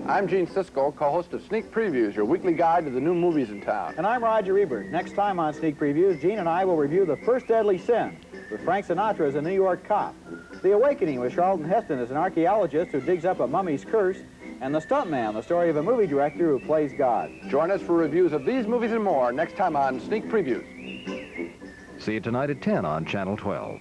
I'm Gene Siskel, co-host of Sneak Previews, your weekly guide to the new movies in town. And I'm Roger Ebert. Next time on Sneak Previews, Gene and I will review The First Deadly Sin with Frank Sinatra as a New York cop, The Awakening with Charlton Heston as an archaeologist who digs up a mummy's curse, and The Stuntman, the story of a movie director who plays God. Join us for reviews of these movies and more next time on Sneak Previews. See it tonight at 10 on Channel 12.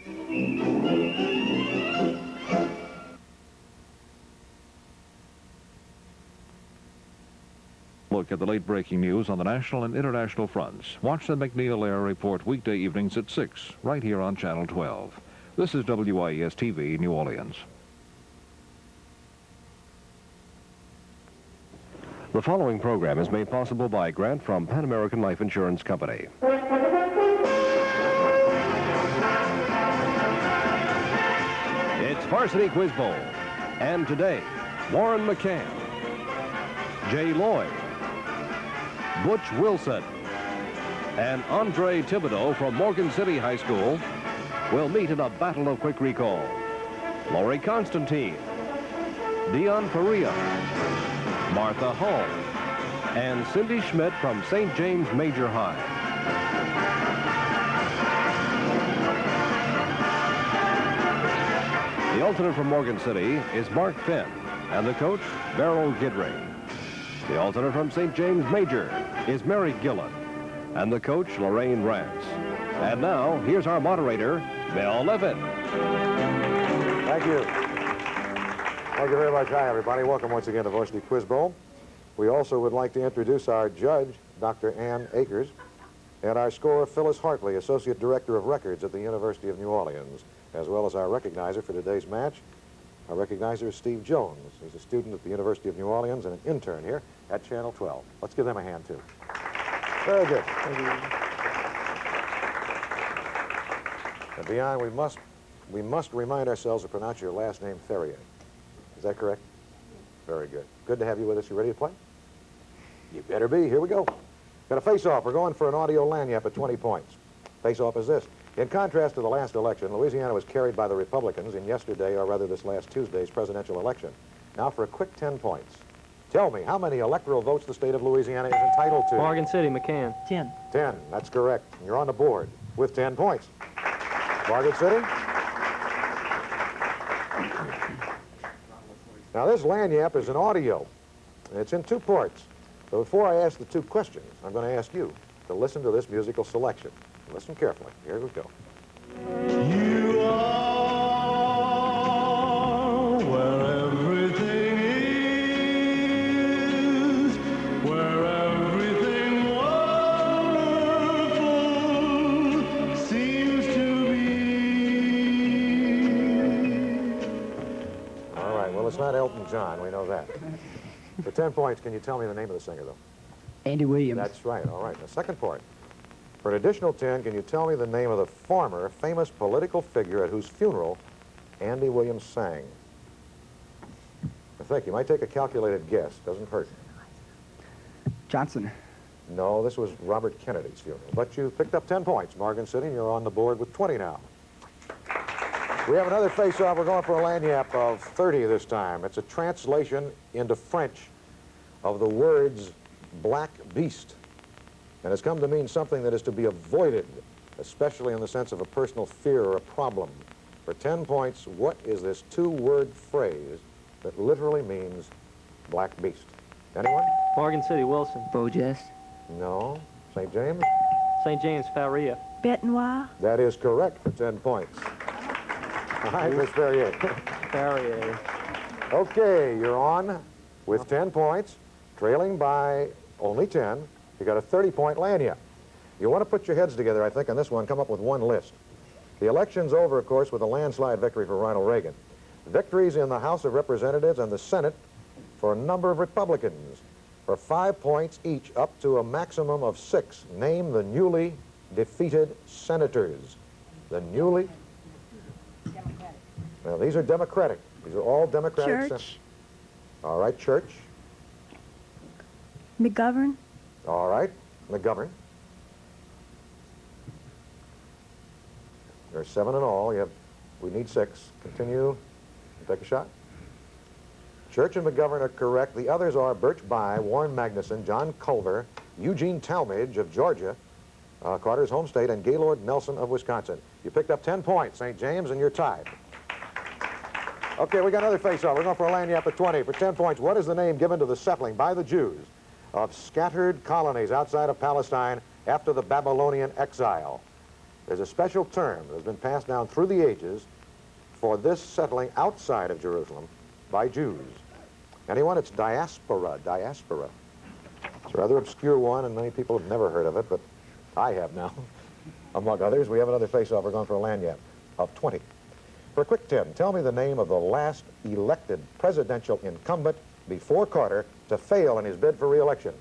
Look at the late-breaking news on the national and international fronts. Watch the McNeil-Air Report weekday evenings at 6, right here on Channel 12. This is WIES-TV, New Orleans. The following program is made possible by a grant from Pan American Life Insurance Company. It's Varsity Quiz Bowl. And today, Warren McCann, Jay Lloyd, Butch Wilson, and Andre Thibodeau from Morgan City High School will meet in a battle of quick recall. Laurie Constantine, Dion Faria, Martha Hall, and Cindy Schmidt from St. James Major High. The alternate from Morgan City is Mark Finn, and the coach, Beryl Gidring. The alternate from St. James Major is Mary Gillen, and the coach, Lorraine Rance. And now, here's our moderator, Bill Levitt. Thank you. Thank you very much. Hi, everybody. Welcome once again to Varsity Quiz Bowl. We also would like to introduce our judge, Dr. Ann Akers, and our scorer, Phyllis Hartley, Associate Director of Records at the University of New Orleans, as well as our recognizer for today's match. Our recognizer is Steve Jones. He's a student at the University of New Orleans and an intern here at Channel 12. Let's give them a hand, too. Very good. Thank you. And Dion, we must remind ourselves to pronounce your last name Ferrier. Is that correct? Very good. Good to have you with us. You ready to play? You better be. Here we go. Got a face-off. We're going for an audio lanyap at 20 points. Face-off is this. In contrast to the last election, Louisiana was carried by the Republicans in yesterday, or rather this last Tuesday's presidential election. Now for a quick 10 points. Tell me, how many electoral votes the state of Louisiana is entitled to? Morgan City, McCann. 10. 10. That's correct. You're on the board with 10 points. Morgan City? Now this lanyap is an audio. It's in 2 parts. So before I ask the 2 questions, I'm going to ask you to listen to this musical selection. Listen carefully. Here we go. You are where everything is, where everything wonderful seems to be. All right, well, it's not Elton John. We know that. For 10 points, can you tell me the name of the singer, though? Andy Williams. That's right. All right. The second part. For an additional 10, can you tell me the name of the former famous political figure at whose funeral Andy Williams sang? I think you might take a calculated guess. Doesn't hurt. Johnson. No, this was Robert Kennedy's funeral. But you picked up 10 points, Morgan City, and you're on the board with 20 now. We have another face-off. We're going for a lanyap of 30 this time. It's a translation into French of the words black beast. And it's come to mean something that is to be avoided, especially in the sense of a personal fear or a problem. For 10 points, what is this 2-word phrase that literally means black beast? Anyone? Morgan City, Wilson. Bojas. No. St. James? St. James, Faria. Bête noire. That is correct for 10 points. All right, Miss Ferrier. Faria. Okay, you're on with 10 points, trailing by only 10. You got a 30-point lanyard. You want to put your heads together, I think, on this one, come up with one list. The election's over, of course, with a landslide victory for Ronald Reagan. Victories in the House of Representatives and the Senate for a number of Republicans for 5 points each, up to a maximum of 6. Name the newly defeated senators. The newly... Democratic. Well, these are Democratic. These are all Democratic. Church. All right, Church. McGovern. All right, McGovern. There's 7 in all. We need 6. Continue. Take a shot. Church and McGovern are correct. The others are Birch Bayh, Warren Magnuson, John Culver, Eugene Talmadge of Georgia, Carter's home state, and Gaylord Nelson of Wisconsin. You picked up 10 points, St. James, and you're tied. Okay, we got another face-off. We're going for a lanyap at 20. For 10 points, what is the name given to the settling by the Jews of scattered colonies outside of Palestine after the Babylonian exile? There's a special term that has been passed down through the ages for this settling outside of Jerusalem by Jews. Anyone? It's diaspora, diaspora. It's a rather obscure one, and many people have never heard of it, but I have now. Among others, we have another face-off. We're going for a lanyap of 20. For a quick 10, tell me the name of the last elected presidential incumbent before Carter to fail in his bid for re-election.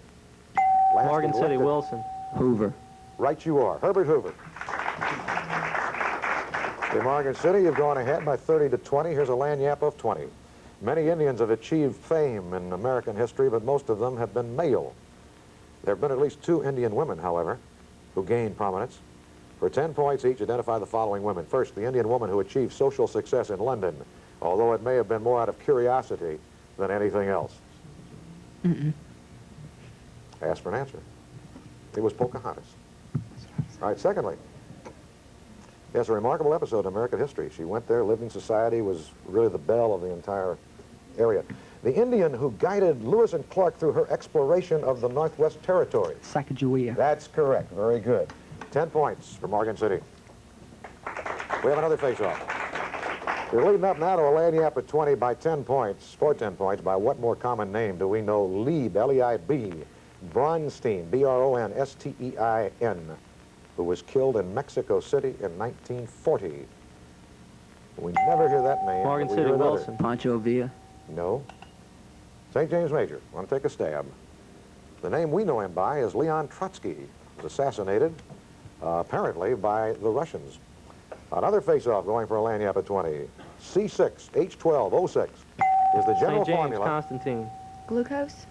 Morgan City Wilson. Hoover. Right you are. Herbert Hoover. In Morgan City, you've gone ahead by 30 to 20. Here's a lanyap of 20. Many Indians have achieved fame in American history, but most of them have been male. There have been at least 2 Indian women, however, who gained prominence. For 10 points each, identify the following women. First, the Indian woman who achieved social success in London, although it may have been more out of curiosity than anything else. Ask for an answer. It was Pocahontas. All right, secondly, yes, a remarkable episode in American history. She went there, lived in society, was really the belle of the entire area. The Indian who guided Lewis and Clark through her exploration of the Northwest Territories. Sacagawea. That's correct. Very good. 10 points for Morgan City. We have another face-off. We're leading up now to a lanyap at 20 by 10 points, for 10 points. By what more common name do we know Leib, L-E-I-B, Bronstein, B-R-O-N-S-T-E-I-N, who was killed in Mexico City in 1940? We never hear that name. Morgan but we City hear another. Wilson. Pancho Villa. No. St. James Major. Want to take a stab? The name we know him by is Leon Trotsky. He was assassinated, apparently, by the Russians. Another face-off going for a lanyap at 20. C6H12O6 is the general St. James formula. Constantine. Glucose?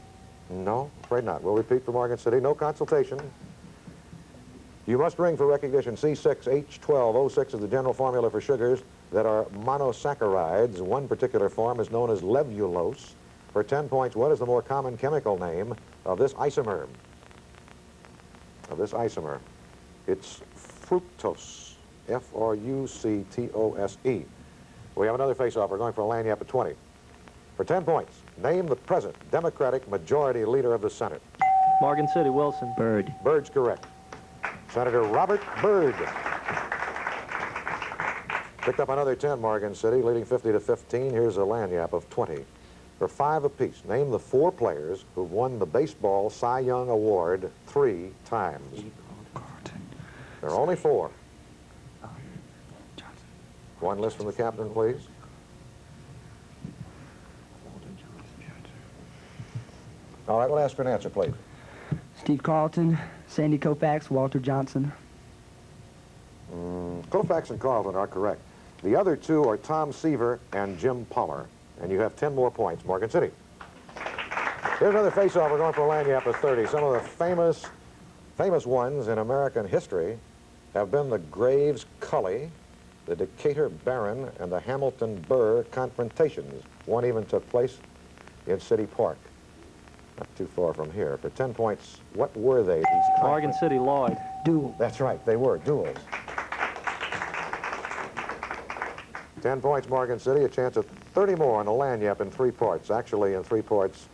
No, afraid not. We'll repeat for Morgan City. No consultation. You must ring for recognition. C6H12O6 is the general formula for sugars that are monosaccharides. One particular form is known as levulose. For 10 points, what is the more common chemical name of this isomer? It's fructose. F-R-U-C-T-O-S-E. We have another face-off. We're going for a lanyap at 20. For 10 points, name the present Democratic majority leader of the Senate. Morgan City Wilson. Byrd. Byrd's correct. Senator Robert Byrd. Picked up another 10, Morgan City, leading 50 to 15. Here's a lanyap of 20. For 5 apiece, name the 4 players who won the baseball Cy Young Award 3 times. There are only 4. One list from the captain, please. All right, we'll ask for an answer, please. Steve Carlton, Sandy Koufax, Walter Johnson. Koufax and Carlton are correct. The other 2 are Tom Seaver and Jim Palmer. And you have 10 more points, Morgan City. Here's another face-off. We're going for a lanyap of 30. Some of the famous ones in American history have been the Graves-Cully, the Decatur Barron, and the Hamilton-Burr confrontations. One even took place in City Park, not too far from here. For 10 points, what were they, these Morgan City Lloyd. Duel. That's right, they were duels. 10 points, Morgan City, a chance at 30 more on the lanyap in 3 parts. Actually, in 3 parts,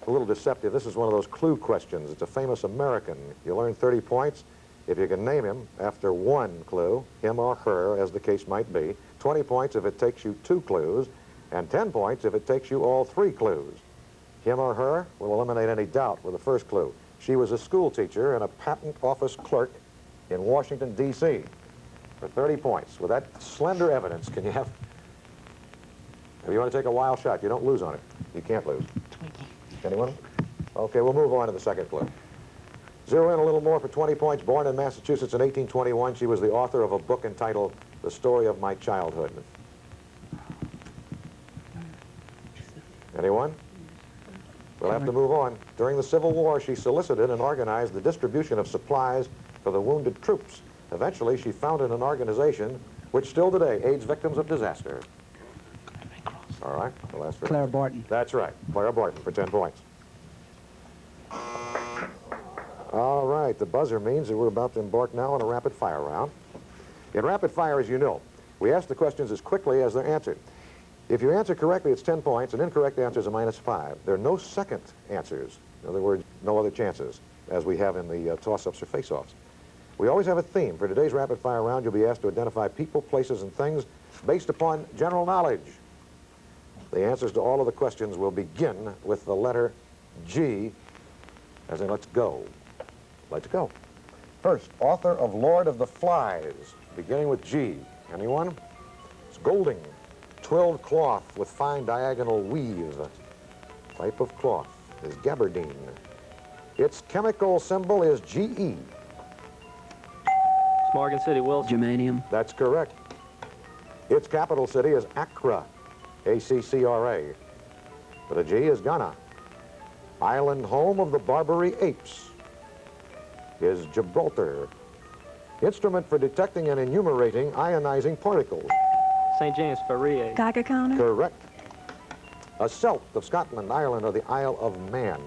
a little deceptive. This is one of those clue questions. It's a famous American. You'll earn 30 points if you can name him after 1 clue, him or her, as the case might be. 20 points if it takes you 2 clues, and 10 points if it takes you all 3 clues. Him or her will eliminate any doubt with the first clue. She was a school teacher and a patent office clerk in Washington, D.C. For 30 points. With that slender evidence, can you have... If you want to take a wild shot, you don't lose on it. You can't lose. Anyone? Okay, we'll move on to the second clue. Zero in a little more for 20 points. Born in Massachusetts in 1821, she was the author of a book entitled The Story of My Childhood. Anyone? We'll have to move on. During the Civil War, she solicited and organized the distribution of supplies for the wounded troops. Eventually, she founded an organization which still today aids victims of disaster. All right, the last for Clara Barton. That's right, Clara Barton for 10 points. All right, the buzzer means that we're about to embark now on a rapid fire round. In rapid fire, as you know, we ask the questions as quickly as they're answered. If you answer correctly, it's 10 points. An incorrect answer is a -5. There are no second answers. In other words, no other chances, as we have in the toss-ups or face-offs. We always have a theme. For today's rapid fire round, you'll be asked to identify people, places, and things based upon general knowledge. The answers to all of the questions will begin with the letter G, as in let's go. Let's go. First, author of Lord of the Flies, beginning with G. Anyone? It's Golding. Twilled cloth with fine diagonal weave. Type of cloth is gabardine. Its chemical symbol is GE. It's Morgan City Wilson. Germanium. That's correct. Its capital city is Accra, A-C-C-R-A. But a G is Ghana. Island home of the Barbary apes is Gibraltar. Instrument for detecting and enumerating ionizing particles. St. James Ferrier. Geiger counter. Correct. A Celt of Scotland, Ireland, or the Isle of Man.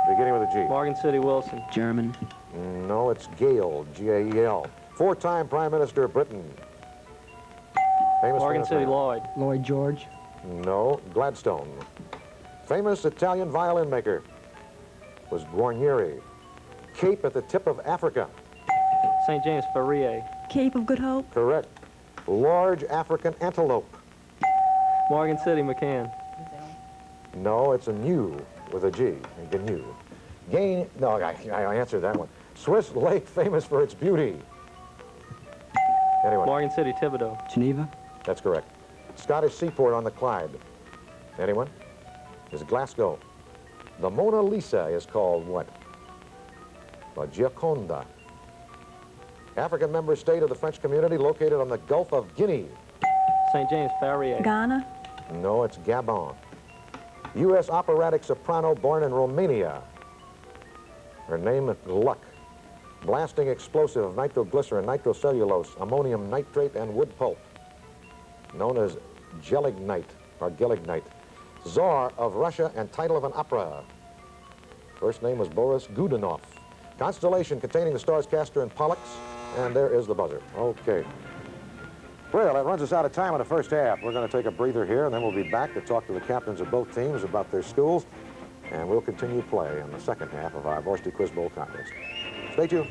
Beginning with a G. Morgan City Wilson. German. No, it's Gale, G-A-E-L. Four-time Prime Minister of Britain. Famous Morgan famous City man. Lloyd. Lloyd George. No, Gladstone. Famous Italian violin maker was Guarnieri. Cape at the tip of Africa. St. James Ferrier. Cape of Good Hope. Correct. Large African antelope. Morgan City McCann. No, it's a new with a G. Gnu. Gain. No, I answered that one. Swiss lake famous for its beauty. Anyone? Morgan City Thibodeau. Geneva. That's correct. Scottish seaport on the Clyde. Anyone? Is Glasgow. The Mona Lisa is called what? La Gioconda. African member state of the French community located on the Gulf of Guinea. St. James Ferrier. Ghana. No, it's Gabon. U.S. operatic soprano born in Romania. Her name is Luck. Blasting explosive of nitroglycerin, nitrocellulose, ammonium nitrate, and wood pulp. Known as gelignite, or gelignite. Tsar of Russia and title of an opera. First name was Boris Godunov. Constellation containing the stars Castor and Pollux. And there is the buzzer. Okay. Well, that runs us out of time in the first half. We're going to take a breather here, and then we'll be back to talk to the captains of both teams about their schools. And we'll continue play in the second half of our Varsity Quiz Bowl contest. Stay tuned.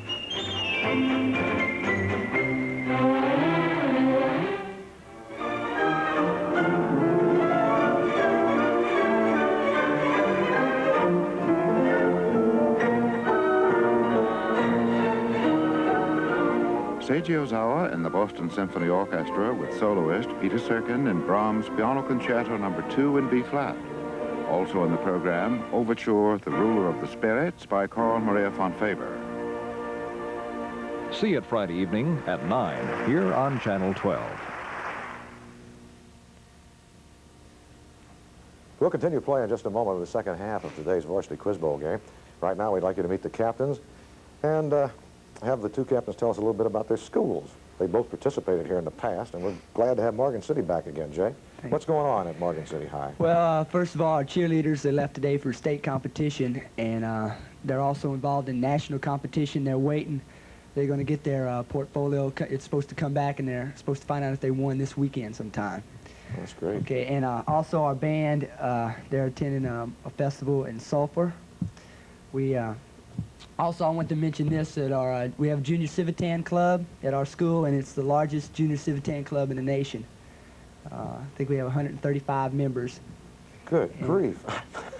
Seiji Ozawa and the Boston Symphony Orchestra with soloist Peter Serkin in Brahms' Piano Concerto No. 2 in B-flat. Also in the program, Overture, The Ruler of the Spirits by Carl Maria von Faber. See it Friday evening at 9 here on Channel 12. We'll continue play in just a moment with the second half of today's Varsity Quiz Bowl game. Right now, we'd like you to meet the captains and have the two captains tell us a little bit about their schools. They both participated here in the past, and we're glad to have Morgan City back again, Jay. What's going on at Morgan City High? Well, first of all, our cheerleaders, they left today for state competition, and they're also involved in national competition. They're waiting. They're going to get their portfolio. It's supposed to come back, and they're supposed to find out if they won this weekend sometime. That's great. Okay, and also our band, they're attending a festival in Sulphur. We also, I want to mention this, that we have a junior civitan club at our school, and it's the largest junior civitan club in the nation. I think we have 135 members. Good grief.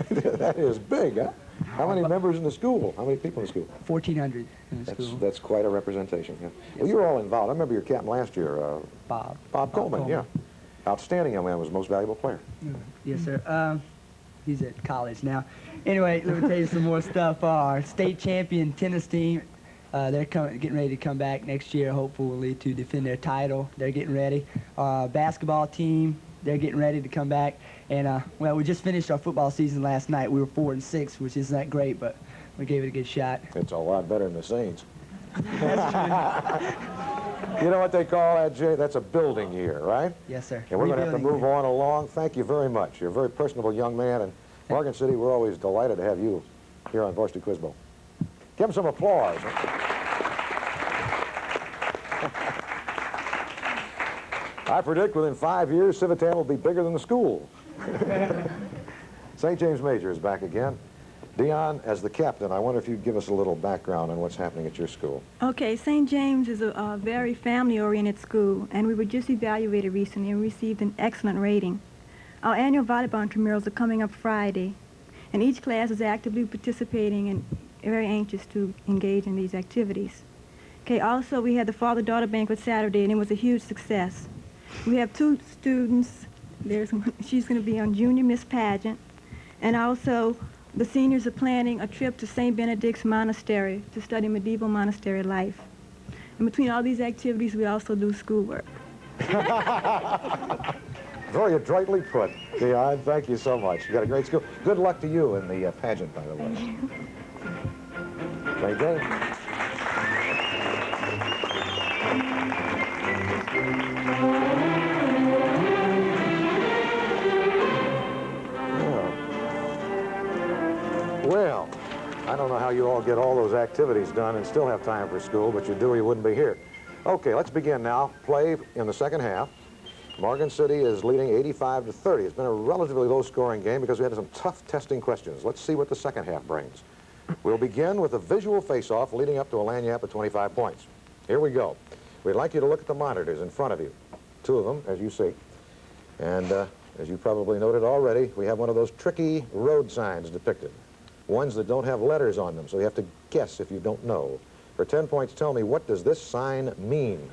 That is big, huh? How many members in the school? How many people in the school? 1,400 in the school. That's quite a representation. Yeah. Well, you were all involved. I remember your captain last year, Bob Coleman, yeah. Outstanding young man, was the most valuable player. Yes, sir. He's at college now. Anyway, let me tell you some more stuff. Our state champion tennis team, they're getting ready to come back next year, hopefully, to defend their title. They're getting ready. Our basketball team, they're getting ready to come back. And, well, we just finished our football season last night. We were 4-6, which isn't that great, but we gave it a good shot. It's a lot better than the Saints. That's true. You know what they call that, Jay? That's a building year, right? Yes, sir. And we're going to have to move on along. Thank you very much. You're a very personable young man, and Morgan City, we're always delighted to have you here on Varsity Quiz Bowl. Give him some applause. I predict within 5 years, Civitan will be bigger than the school. St. James Major is back again. Dion, as the captain, I wonder if you'd give us a little background on what's happening at your school. Okay, St. James is a very family-oriented school, and we were just evaluated recently and received an excellent rating. Our annual volleyball intramurals are coming up Friday, and each class is actively participating and very anxious to engage in these activities. Okay, also we had the father-daughter banquet Saturday, and it was a huge success. We have 2 students. She's going to be on Junior Miss Pageant, and also the seniors are planning a trip to St. Benedict's Monastery to study medieval monastery life. And between all these activities, we also do schoolwork. Very adroitly put, Dion. Thank you so much. You got a great school. Good luck to you in the pageant, by the way. St. James. Well, I don't know how you all get all those activities done and still have time for school, but you do or you wouldn't be here. Okay, let's begin now. Play in the second half. Morgan City is leading 85-30. It's been a relatively low-scoring game because we had some tough testing questions. Let's see what the second half brings. We'll begin with a visual face-off leading up to a lanyap of 25 points. Here we go. We'd like you to look at the monitors in front of you. 2 of them, as you see. And as you probably noted already, we have one of those tricky road signs depicted. Ones that don't have letters on them, so you have to guess if you don't know. For 10 points, tell me, what does this sign mean?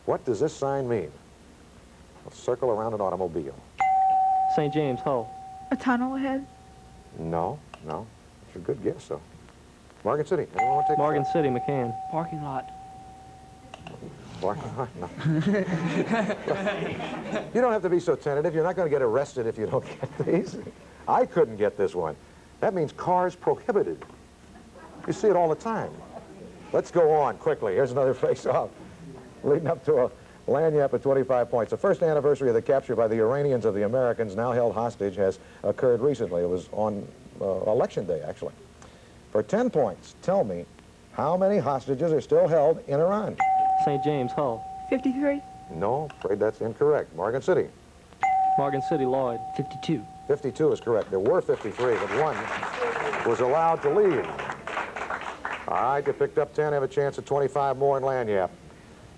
What does this sign mean? A circle around an automobile. St. James, Hull. A tunnel ahead? No, no. It's a good guess, though. Morgan City. Anyone want to take Morgan City, McCann. Parking lot. Parking lot? No. You don't have to be so tentative. You're not going to get arrested if you don't get these. I couldn't get this one. That means cars prohibited. You see it all the time. Let's go on quickly. Here's another face-off leading up to a lanyap of 25 points. The first anniversary of the capture by the Iranians of the Americans now held hostage has occurred recently. It was on Election Day, actually. For 10 points, tell me how many hostages are still held in Iran? St. James, Hull. 53? No, afraid that's incorrect. Morgan City. Morgan City, Lloyd. 52. 52 is correct. There were 53, but one was allowed to leave. All right, you picked up 10, have a chance at 25 more in lanyap.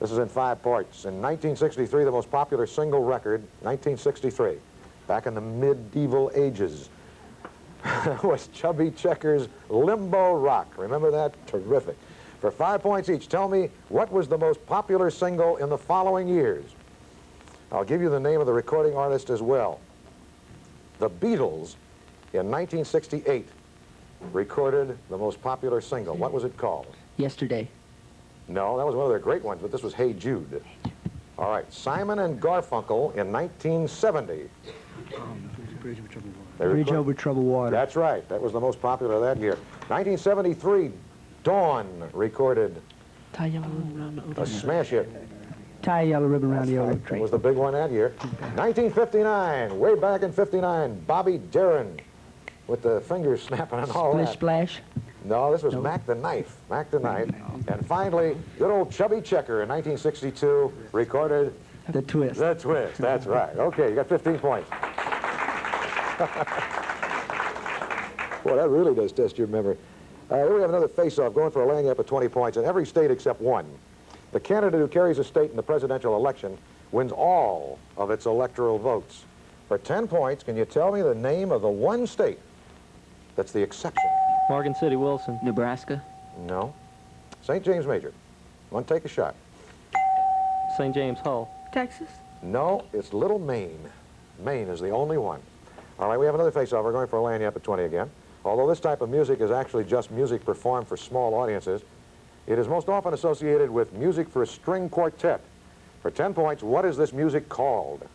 This is in 5 parts. In 1963, the most popular single record, 1963, back in the medieval ages, was Chubby Checker's Limbo Rock. Remember that? Terrific. For 5 points each, tell me what was the most popular single in the following years. I'll give you the name of the recording artist as well. The Beatles, in 1968, recorded the most popular single. What was it called? Yesterday. No, that was one of their great ones, but this was Hey Jude. All right, Simon and Garfunkel in 1970. Bridge over troubled water. That's right. That was the most popular that year. 1973, Dawn recorded a smash hit. Tie a yellow ribbon around the old That train. was the big one that year. 1959, way back in 59, Bobby Darin with the fingers snapping and all Splish that. Splash. No, this was Mac the Knife. Mac the Knife. And finally, good old Chubby Checker in 1962 recorded The Twist. The Twist. That's right. Okay, you got 15 points. Boy, that really does test your memory. Here we have another face-off going for a lanyap of 20 points in every state except one. The candidate who carries a state in the presidential election wins all of its electoral votes. For 10 points, can you tell me the name of the one state that's the exception? Morgan City, Wilson. Nebraska. No. St. James Major. Want to take a shot? St. James, Hull. Texas? No, it's Little Maine. Maine is the only one. All right, we have another face-off. We're going for a lanyap at 20 again. Although this type of music is actually just music performed for small audiences, it is most often associated with music for a string quartet. For 10 points, what is this music called?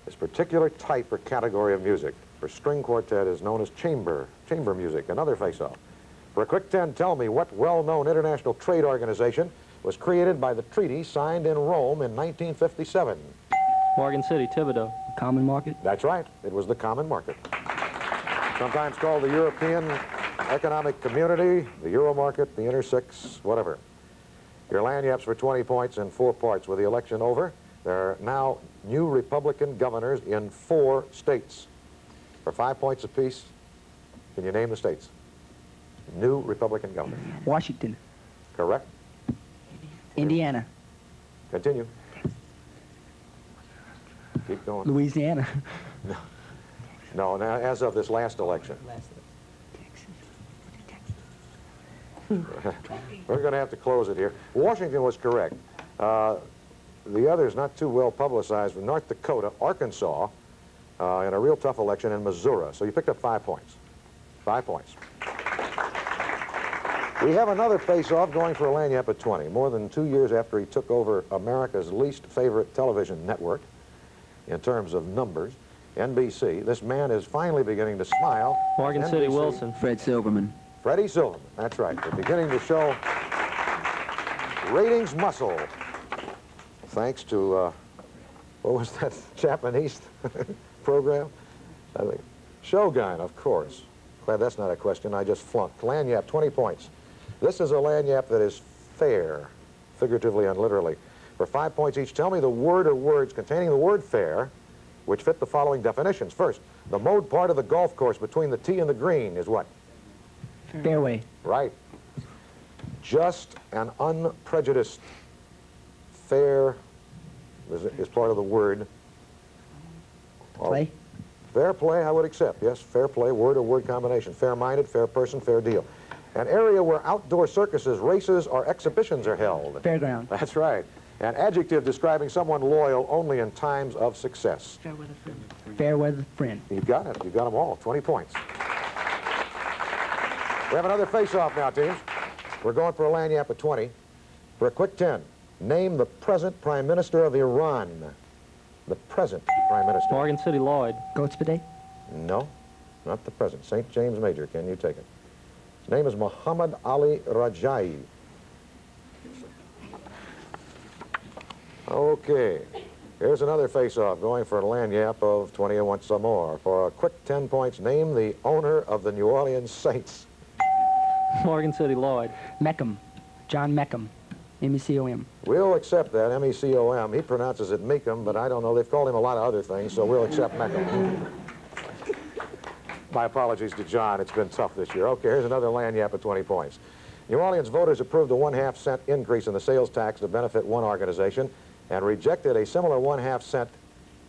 This particular type or category of music for string quartet is known as chamber music. Another face-off. For a quick 10, tell me what well-known international trade organization was created by the treaty signed in Rome in 1957? Morgan City, Thibodeau. Common market. That's right. It was the common market. Sometimes called the European Economic Community, the Euro market, the Inner Six, whatever. Your lanyards for 20 points in 4 parts. With the election over, there are now new Republican governors in 4 states. For 5 points apiece, can you name the states? New Republican governor. Washington. Correct. Indiana. Continue. Keep going. Louisiana. No, now, as of this last election. We're going to have to close it here. Washington was correct. The others not too well publicized were North Dakota, Arkansas, in a real tough election, in Missouri. So you picked up 5 points. 5 points. We have another face-off going for a lanyap at 20. More than 2 years after he took over America's least favorite television network, in terms of numbers, NBC, this man is finally beginning to smile. Morgan City, Wilson. Fred Silverman. Freddie Silverman, that's right. They're beginning to show ratings muscle. Thanks to, what was that Japanese program? I think Shogun, of course. Glad that's not a question I just flunked. Lanyap, 20 points. This is a lanyap that is fair, figuratively and literally. For 5 points each, tell me the word or words containing the word fair which fit the following definitions. First, the mowed part of the golf course between the tee and the green is what? Fairway. Right. Just and unprejudiced. Fair is part of the word. Play. Fair play, I would accept. Yes, fair play, word or word combination. Fair-minded, fair person, fair deal. An area where outdoor circuses, races, or exhibitions are held. Fairground. That's right. An adjective describing someone loyal only in times of success. Fair weather friend. Fair weather friend. You got it. You got them all. 20 points. We have another face-off now, teams. We're going for a lanyap at 20. For a quick 10, name the present Prime Minister of Iran. The present Prime Minister. Morgan City, Lloyd. Goatspade. No, not the present. St. James Major. Can you take it? His name is Muhammad Ali Rajai. Okay. Here's another face-off going for a lanyap of 20 and want some more. For a quick 10 points, name the owner of the New Orleans Saints. Morgan City, Lloyd. Meckham. John Meckham. M-E-C-O-M. We'll accept that, M-E-C-O-M. He pronounces it Meckham, but I don't know. They've called him a lot of other things, so we'll accept Meckham. My apologies to John. It's been tough this year. Okay, here's another lanyap at 20 points. New Orleans voters approved a 1/2 cent increase in the sales tax to benefit one organization and rejected a similar 1/2 cent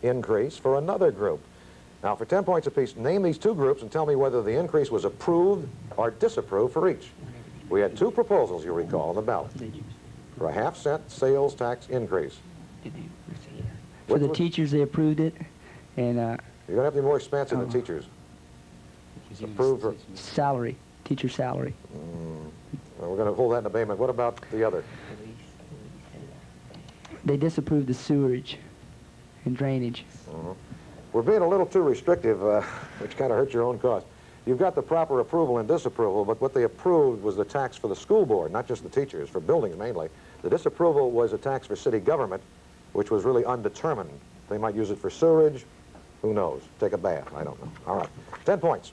increase for another group. Now, for 10 points apiece, name these 2 groups and tell me whether the increase was approved or disapproved for each. We had 2 proposals, you recall, on the ballot for a 1/2 cent sales tax increase. For the teachers, they approved it, and You're going to have to be more expansive than teachers. Approved for... salary, teacher salary. Well, we're going to hold that in abatement. What about the other? They disapproved the sewerage and drainage. We're being a little too restrictive, which kind of hurts your own cause. You've got the proper approval and disapproval, but what they approved was the tax for the school board, not just the teachers, for buildings mainly. The disapproval was a tax for city government, which was really undetermined. They might use it for sewerage. Who knows? Take a bath. I don't know. All right. 10 points.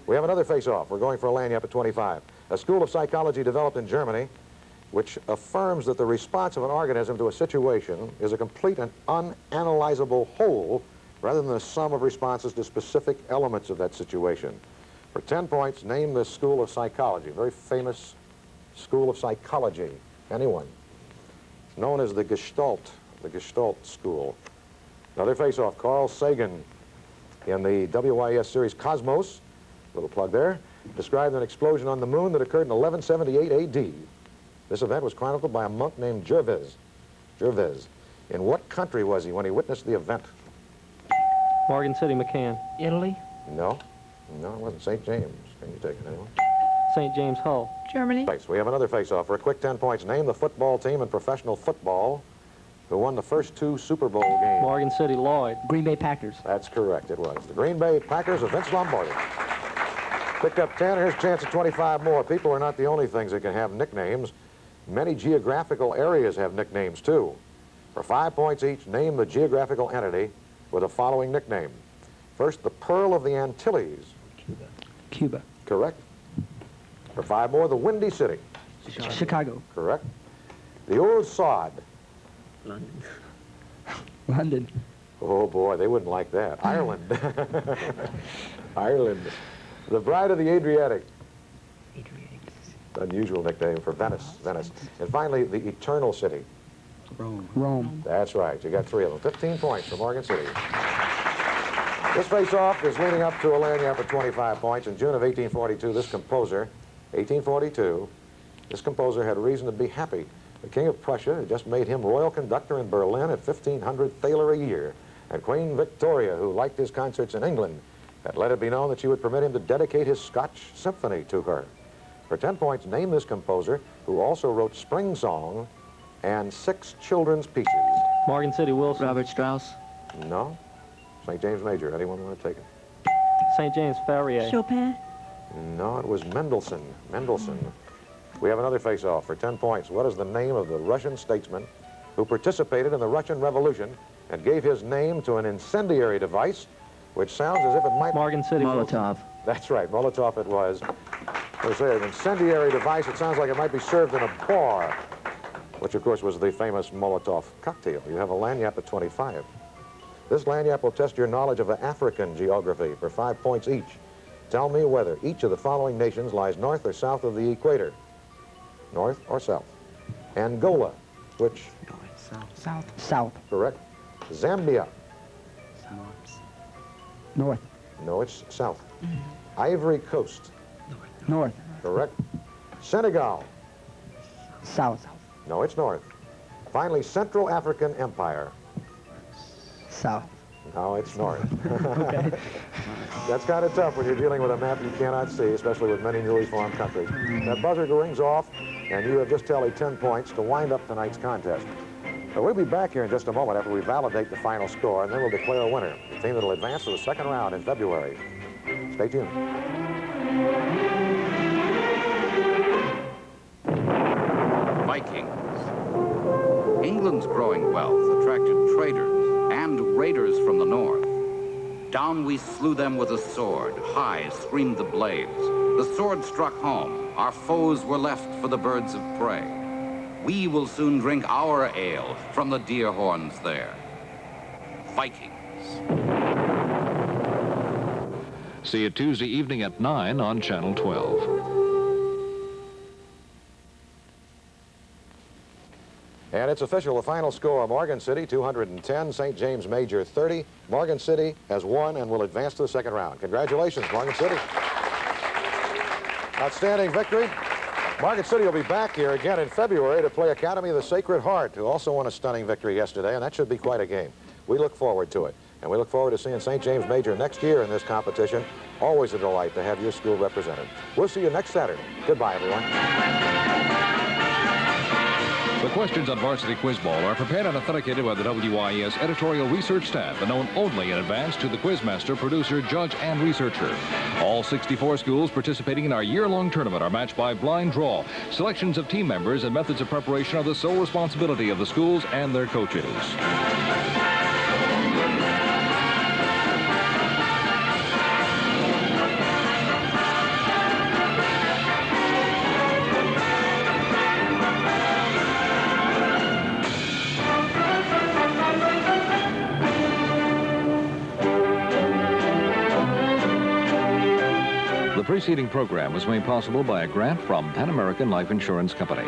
We have another face-off. We're going for a lanyap at 25. A school of psychology developed in Germany which affirms that the response of an organism to a situation is a complete and unanalyzable whole rather than the sum of responses to specific elements of that situation. For 10 points, name this school of psychology, a very famous school of psychology. Anyone? It's known as the Gestalt School. Another face-off, Carl Sagan in the WIS series Cosmos, little plug there, described an explosion on the moon that occurred in 1178 AD. This event was chronicled by a monk named Gervais. In what country was he when he witnessed the event? Morgan City, McCann. Italy. No, it wasn't St. James. Can you take it, anyone? St. James, Hull. Germany. Face. We have another face-off. For a quick 10 points, name the football team in professional football who won the first 2 Super Bowl games. Morgan City, Lloyd. Green Bay Packers. That's correct, it was. The Green Bay Packers of Vince Lombardi. Picked up 10, here's a chance at 25 more. People are not the only things that can have nicknames. Many geographical areas have nicknames, too. For 5 points each, name the geographical entity with the following nickname. First, the Pearl of the Antilles. Cuba. Correct. For 5 more, the Windy City. Chicago. Correct. The Old Sod. London. Oh, boy, they wouldn't like that. Ireland. Ireland. The Bride of the Adriatic. Unusual nickname for Venice. Venice. And finally, the Eternal City. Rome. Rome. That's right. You got 3 of them. 15 points for Morgan City. This face-off is leading up to a lanyard of 25 points. In June of 1842, this composer had reason to be happy. The King of Prussia had just made him royal conductor in Berlin at 1,500 thaler a year. And Queen Victoria, who liked his concerts in England, had let it be known that she would permit him to dedicate his Scotch symphony to her. For 10 points, name this composer, who also wrote Spring Song and 6 children's pieces. Morgan City Wilson. Robert Strauss. No. St. James Major. Anyone want to take it? St. James Ferrier. Chopin. No, it was Mendelssohn. Mendelssohn. We have another face-off for 10 points. What is the name of the Russian statesman who participated in the Russian Revolution and gave his name to an incendiary device which sounds as if it might... Morgan City Molotov. That's right, Molotov it was. They say an incendiary device, it sounds like it might be served in a bar, which of course was the famous Molotov cocktail. You have a lanyard at 25. This lanyard will test your knowledge of African geography for 5 points each. Tell me whether each of the following nations lies north or south of the equator. North or south? Angola, which? North, south. South. South. Correct. Zambia. North. North. No, it's south. Ivory Coast. North. Correct. Senegal. South. No, it's north. Finally, Central African Empire. South. No, it's north. Okay. That's kind of tough when you're dealing with a map you cannot see, especially with many newly formed countries. That buzzer rings off, and you have just tallied 10 points to wind up tonight's contest. But we'll be back here in just a moment after we validate the final score, and then we'll declare a winner, the team that will advance to the second round in February. Stay tuned. Vikings. England's growing wealth attracted traders and raiders from the north. Down we slew them with a sword. High screamed the blades. The sword struck home. Our foes were left for the birds of prey. We will soon drink our ale from the deer horns there. Vikings. See it Tuesday evening at 9 on Channel 12. And it's official, the final score, Morgan City 210, St. James Major 30. Morgan City has won and will advance to the second round. Congratulations, Morgan City. Outstanding victory. Morgan City will be back here again in February to play Academy of the Sacred Heart, who also won a stunning victory yesterday, and that should be quite a game. We look forward to it. And we look forward to seeing St. James Major next year in this competition. Always a delight to have your school represented. We'll see you next Saturday. Goodbye, everyone. The questions on Varsity Quiz Bowl are prepared and authenticated by the WIS editorial research staff and known only in advance to the quizmaster, producer, judge, and researcher. All 64 schools participating in our year-long tournament are matched by blind draw. Selections of team members and methods of preparation are the sole responsibility of the schools and their coaches. The preceding program was made possible by a grant from Pan American Life Insurance Company.